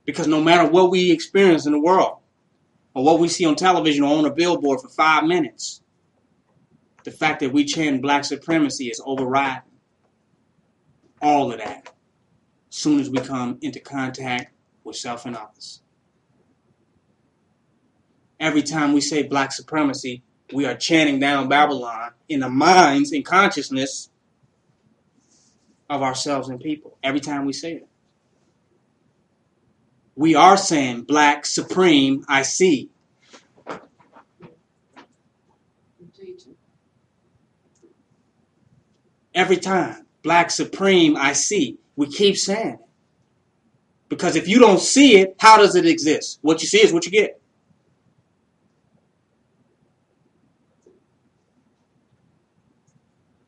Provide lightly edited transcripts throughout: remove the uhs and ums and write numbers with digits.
Because no matter what we experience in the world, or what we see on television or on a billboard for 5 minutes, the fact that we chant black supremacy is overriding all of that as soon as we come into contact with self and others. Every time we say black supremacy, we are chanting down Babylon in the minds and consciousness of ourselves and people. Every time we say it. We are saying black supreme, I see. Every time, black supreme, I see. We keep saying it. Because if you don't see it, how does it exist? What you see is what you get.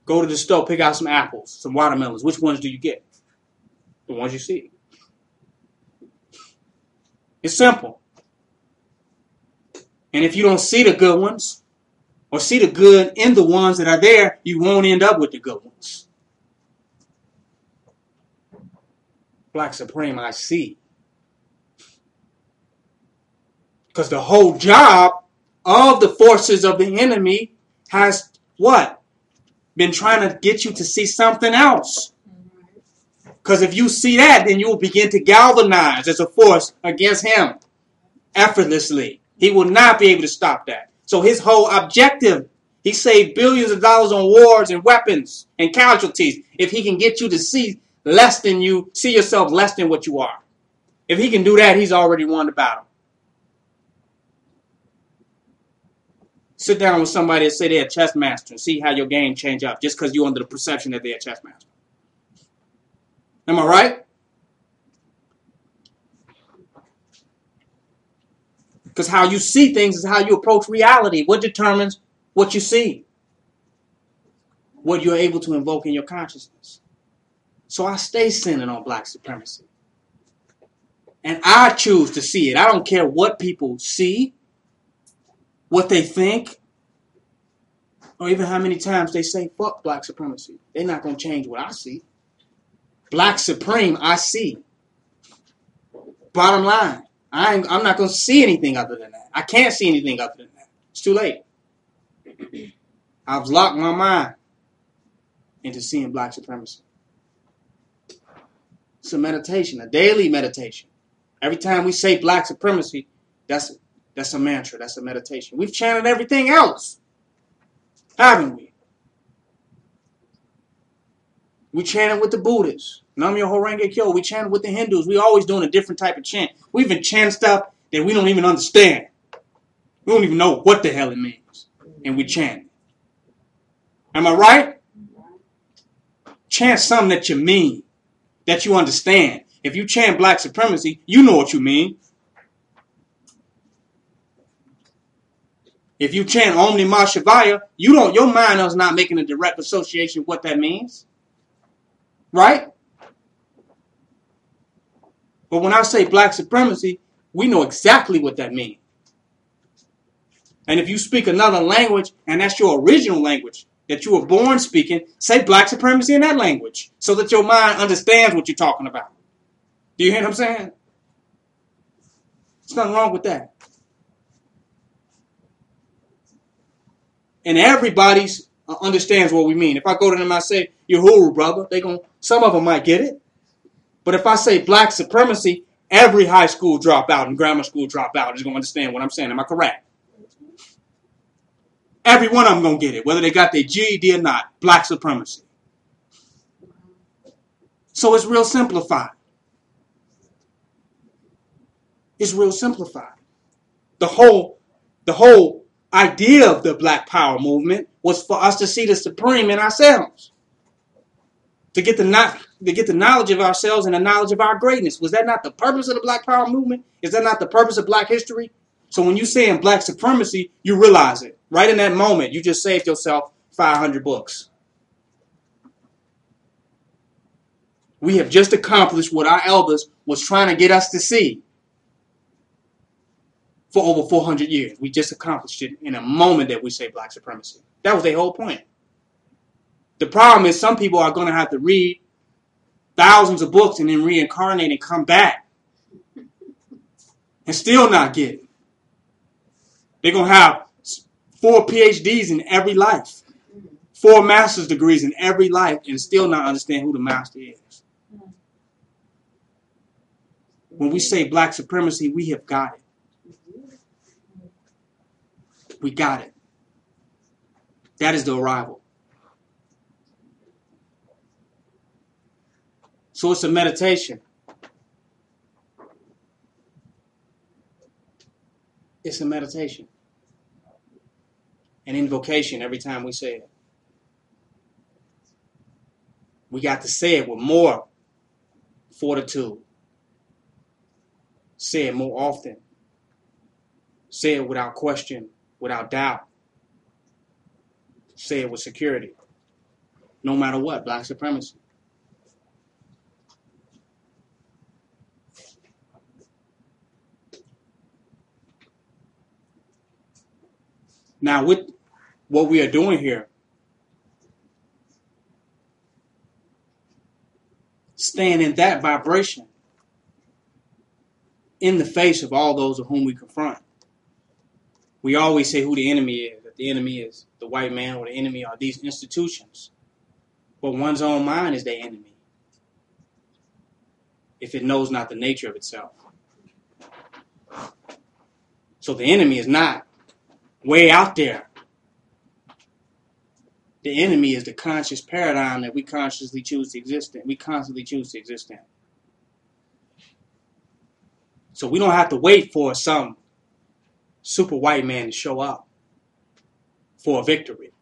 Go to the store, pick out some apples, some watermelons. Which ones do you get? The ones you see. It's simple. And if you don't see the good ones, or see the good in the ones that are there, you won't end up with the good ones. Black supreme, I see. Because the whole job of the forces of the enemy has what? Been trying to get you to see something else. Because if you see that, then you will begin to galvanize as a force against him effortlessly. He will not be able to stop that. So his whole objective, he saved billions of dollars on wars and weapons and casualties. If he can get you to see less than you, see yourself less than what you are. If he can do that, he's already won the battle. Sit down with somebody and say they're a chess master and see how your game change up just because you're under the perception that they're a chess master. Am I right? Because how you see things is how you approach reality. What determines what you see? What you're able to invoke in your consciousness. So I stay sinning on black supremacy. And I choose to see it. I don't care what people see, what they think, or even how many times they say, fuck black supremacy. They're not going to change what I see. Black supreme, I see. Bottom line. I'm not going to see anything other than that. I can't see anything other than that. It's too late. I've locked my mind into seeing black supremacy. It's a meditation, a daily meditation. Every time we say black supremacy, that's a mantra, that's a meditation. We've chanted everything else, haven't we? We chanted with the Buddhists. Nam-myoho Renge Kyo. We chanted with the Hindus. We always doing a different type of chant. We even chant stuff that we don't even understand. We don't even know what the hell it means. And we chant. Am I right? Chant something that you mean, that you understand. If you chant black supremacy, you know what you mean. If you chant Om Namah Shivaya, your mind is not making a direct association with what that means. Right? But when I say black supremacy, we know exactly what that means. And if you speak another language, and that's your original language that you were born speaking, say black supremacy in that language so that your mind understands what you're talking about. Do you hear what I'm saying? There's nothing wrong with that. And everybody understands what we mean. If I go to them and I say, Uhuru, brother, some of them might get it. But if I say black supremacy, every high school dropout and grammar school dropout is going to understand what I'm saying. Am I correct? Every one of them going to get it, whether they got their GED or not. Black supremacy. So it's real simplified. It's real simplified. The whole idea of the Black Power movement was for us to see the supreme in ourselves. To get the knowledge of ourselves and the knowledge of our greatness. Was that not the purpose of the Black Power movement? Is that not the purpose of black history? So when you say in black supremacy, you realize it. Right in that moment, you just saved yourself 500 books. We have just accomplished what our elders was trying to get us to see for over 400 years. We just accomplished it in a moment that we say black supremacy. That was their whole point. The problem is some people are going to have to read thousands of books and then reincarnate and come back and still not get it. They're going to have 4 PhDs in every life, 4 master's degrees in every life, and still not understand who the master is. When we say black supremacy, we have got it. We got it. That is the arrival. So it's a meditation. It's a meditation. An invocation every time we say it. We got to say it with more fortitude. Say it more often. Say it without question, without doubt. Say it with security. No matter what, black supremacy. Now, with what we are doing here, staying in that vibration in the face of all those of whom we confront. We always say who the enemy is, that the enemy is the white man or the enemy are these institutions. But one's own mind is their enemy if it knows not the nature of itself. So the enemy is not way out there. The enemy is the conscious paradigm that we consciously choose to exist in. We constantly choose to exist in. So we don't have to wait for some super white man to show up for a victory.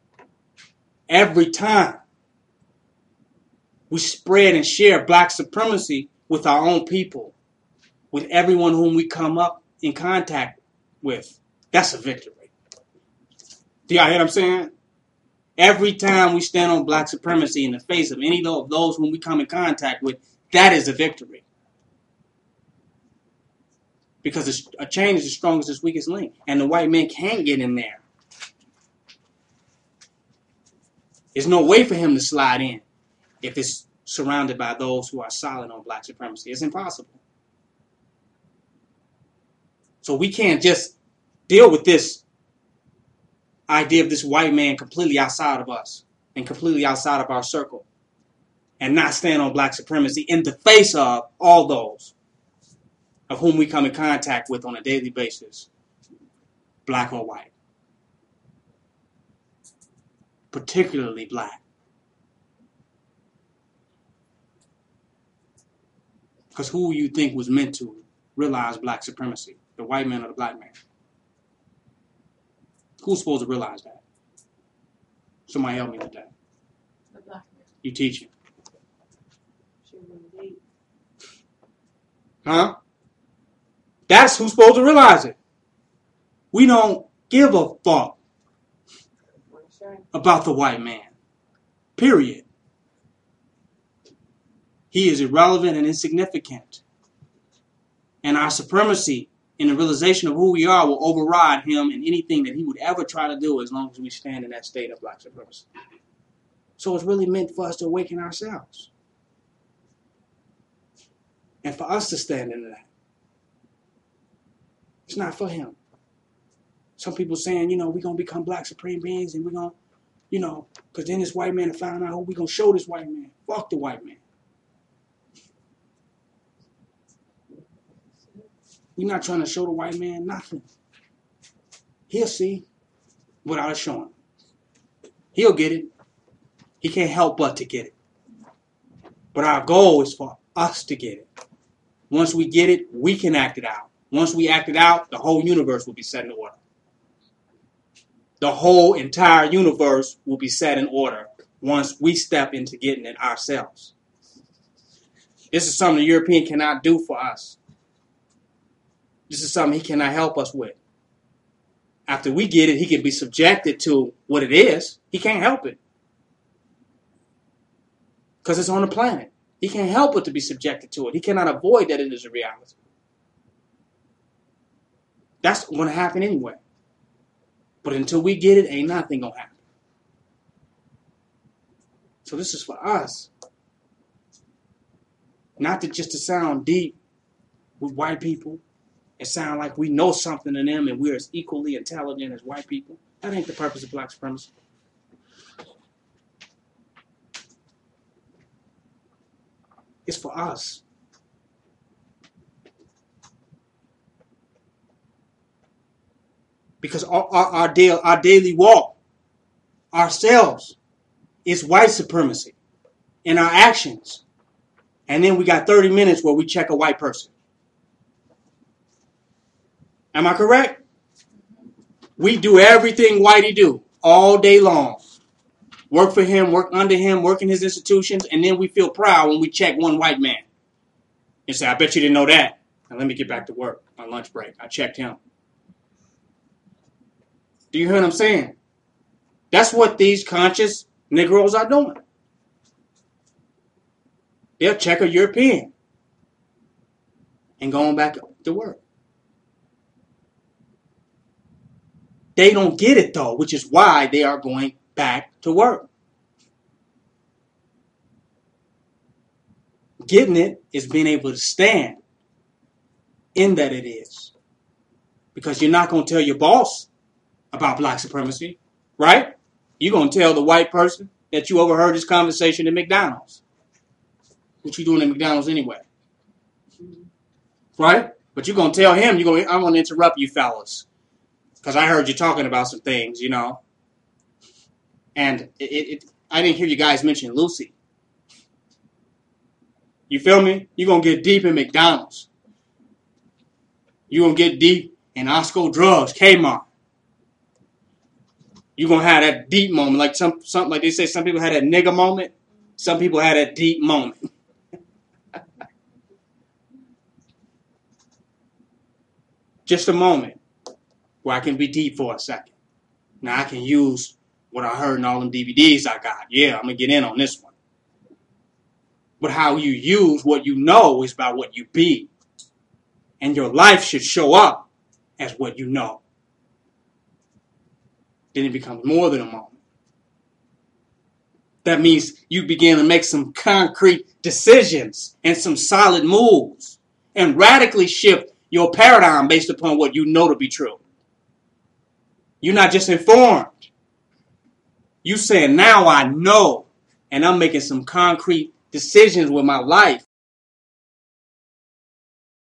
Every time we spread and share black supremacy with our own people, with everyone whom we come up in contact with, that's a victory. Do y'all hear what I'm saying? Every time we stand on black supremacy in the face of any of those whom we come in contact with, that is a victory. Because a chain is as strong as its weakest link. And the white man can't get in there. There's no way for him to slide in if it's surrounded by those who are solid on black supremacy. It's impossible. So we can't just deal with this idea of this white man completely outside of us and completely outside of our circle and not stand on black supremacy in the face of all those of whom we come in contact with on a daily basis, black or white, particularly black. Because who you think was meant to realize black supremacy, the white man or the black man? Who's supposed to realize that? Somebody help me with that. The black man. You teaching. Huh? That's who's supposed to realize it. We don't give a fuck about the white man. Period. He is irrelevant and insignificant. And our supremacy in the realization of who we are will override him and anything that he would ever try to do as long as we stand in that state of black supremacy. So it's really meant for us to awaken ourselves. And for us to stand in that. It's not for him. Some people saying, we're going to become black supreme beings and we're going to, because then this white man will find out who we're going to show this white man. Fuck the white man. We're not trying to show the white man nothing. He'll see without us showing. He'll get it. He can't help but to get it. But our goal is for us to get it. Once we get it, we can act it out. Once we act it out, the whole universe will be set in order. The whole entire universe will be set in order once we step into getting it ourselves. This is something the European cannot do for us. This is something he cannot help us with. After we get it, he can be subjected to what it is. He can't help it. Because it's on the planet. He can't help but to be subjected to it. He cannot avoid that it is a reality. That's going to happen anyway. But until we get it, ain't nothing going to happen. So this is for us. Not just to sound deep with white people It sounds like we know something in them and we're as equally intelligent as white people. That ain't the purpose of black supremacy. It's for us. Because our daily walk, ourselves, is white supremacy in our actions. And then we got 30 minutes where we check a white person. Am I correct? We do everything whitey do all day long. Work for him, work under him, work in his institutions, and then we feel proud when we check one white man. And say, I bet you didn't know that. Now let me get back to work on lunch break. I checked him. Do you hear what I'm saying? That's what these conscious Negroes are doing. They'll check a European and going back to work. They don't get it though, which is why they are going back to work. Getting it is being able to stand in that it is. Because you're not going to tell your boss about black supremacy, right? You're going to tell the white person that you overheard this conversation at McDonald's. What you doing at McDonald's anyway? Right? But you're going to tell him, I'm going to interrupt you fellas. Because I heard you talking about some things, you know. And I didn't hear you guys mention Lucy. You feel me? You're going to get deep in McDonald's. You're going to get deep in Osco Drugs, Kmart. You're going to have that deep moment. Like something like they say, some people had that nigga moment. Some people had that deep moment. Just a moment where I can be deep for a second. Now I can use what I heard in all them DVDs I got. Yeah, I'm going to get in on this one. But how you use what you know is about what you be. And your life should show up as what you know. Then it becomes more than a moment. That means you begin to make some concrete decisions and some solid moves and radically shift your paradigm based upon what you know to be true. You're not just informed. You saying, now I know, and I'm making some concrete decisions with my life